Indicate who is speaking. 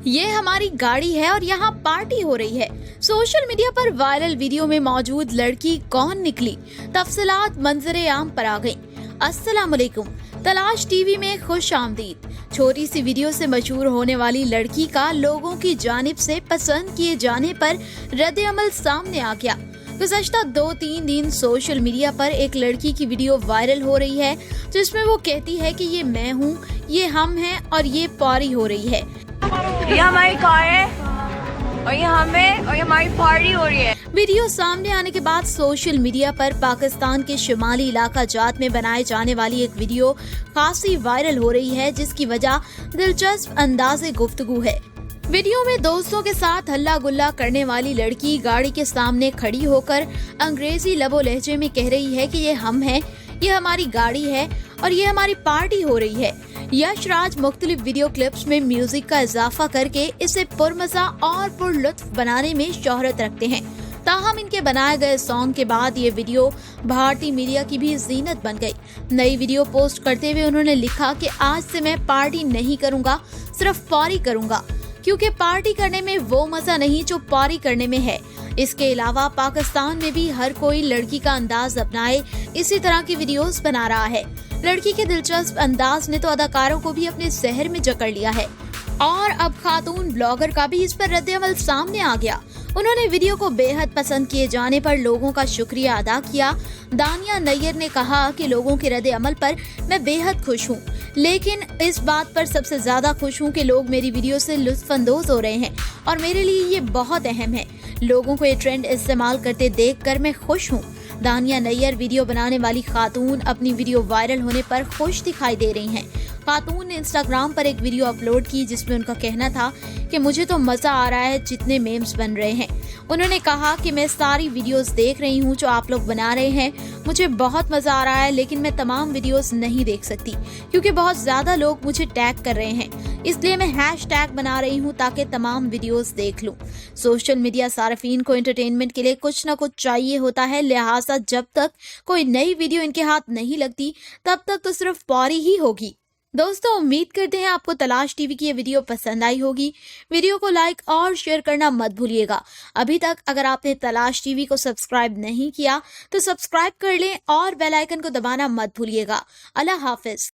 Speaker 1: ये हमारी गाड़ी है और यहाँ पार्टी हो रही है। सोशल मीडिया पर वायरल वीडियो में मौजूद लड़की कौन निकली, तफसीलात मंजरे आम पर आ गई। अस्सलाम वालेकुम, तलाश टीवी में खुश आमदीद। छोटी सी वीडियो से मशहूर होने वाली लड़की का लोगों की जानिब से पसंद किए जाने पर रद्द-ए-अमल सामने आ गया। गुज़श्ता 2-3 दिन सोशल मीडिया पर एक लड़की की वीडियो वायरल हो रही है, जिसमें वो कहती है कि ये मैं हूँ, ये हम हैं और ये पारी हो रही है।
Speaker 2: ये हमारी कार है और ये हमें और ये हमारी पार्टी हो रही है।
Speaker 1: वीडियो सामने आने के बाद सोशल मीडिया पर पाकिस्तान के शिमाली इलाका जात में बनाए जाने वाली एक वीडियो खासी वायरल हो रही है, जिसकी वजह दिलचस्प अंदाज़े गुफ्तगू है। वीडियो में दोस्तों के साथ हल्ला गुल्ला करने वाली लड़की गाड़ी के सामने खड़ी होकर अंग्रेजी लबो लहजे में कह रही है कि ये हम हैं, ये हमारी गाड़ी है और ये हमारी पार्टी हो रही है। यश राज मुख्तलिफ वीडियो क्लिप्स में म्यूजिक का इजाफा करके इसे पुरमजा और पुरलुत्फ बनाने में शोहरत रखते हैं। ताहम इनके बनाए गए सॉन्ग के बाद ये वीडियो भारतीय मीडिया की भी जीनत बन गई। नई वीडियो पोस्ट करते हुए उन्होंने लिखा कि आज से मैं पार्टी नहीं करूंगा, सिर्फ पारी करूंगा, क्योंकि पार्टी करने में वो मजा नहीं जो पारी करने में है। इसके अलावा पाकिस्तान में भी हर कोई लड़की का अंदाज अपनाए इसी तरह की वीडियोस बना रहा है। लड़की के दिलचस्प अंदाज ने तो अदाकारों को भी अपने शहर में जकड़ लिया है और अब खातून ब्लॉगर का भी इस पर रद्द-ए-अमल सामने आ गया। उन्होंने वीडियो को बेहद पसंद किए जाने पर लोगों का शुक्रिया अदा किया। दानिया नैयर ने कहा कि लोगों के रद्द-ए-अमल पर मैं बेहद खुश हूँ, लेकिन इस बात पर सबसे ज्यादा खुश हूँ कि लोग मेरी वीडियो से लुत्फअंदोज हो रहे हैं और मेरे लिए ये बहुत अहम है। लोगों को ये ट्रेंड इस्तेमाल करते देखकर मैं खुश हूँ। दानिया नैयर वीडियो बनाने वाली खातून अपनी वीडियो वायरल होने पर खुश दिखाई दे रही हैं। खातून ने इंस्टाग्राम पर एक वीडियो अपलोड की जिसमें उनका कहना था कि मुझे तो मजा आ रहा है जितने मेम्स बन रहे हैं। उन्होंने कहा कि मैं सारी वीडियोस देख रही हूँ जो आप लोग बना रहे हैं, मुझे बहुत मजा आ रहा है, लेकिन मैं तमाम वीडियोस नहीं देख सकती क्योंकि बहुत ज्यादा लोग मुझे टैग कर रहे हैं, इसलिए मैं हैशटैग बना रही हूँ ताकि तमाम वीडियोस देख लूँ। सोशल मीडिया सार्फिन को एंटरटेनमेंट के लिए कुछ न कुछ चाहिए होता है, लिहाजा जब तक कोई नई वीडियो इनके हाथ नहीं लगती तब तक तो सिर्फ पारी ही होगी। दोस्तों, उम्मीद करते हैं आपको तलाश टीवी की ये वीडियो पसंद आई होगी। वीडियो को लाइक और शेयर करना मत भूलिएगा। अभी तक अगर आपने तलाश टीवी को सब्सक्राइब नहीं किया तो सब्सक्राइब कर लें और बेल आइकन को दबाना मत भूलिएगा। अल्लाह हाफिज।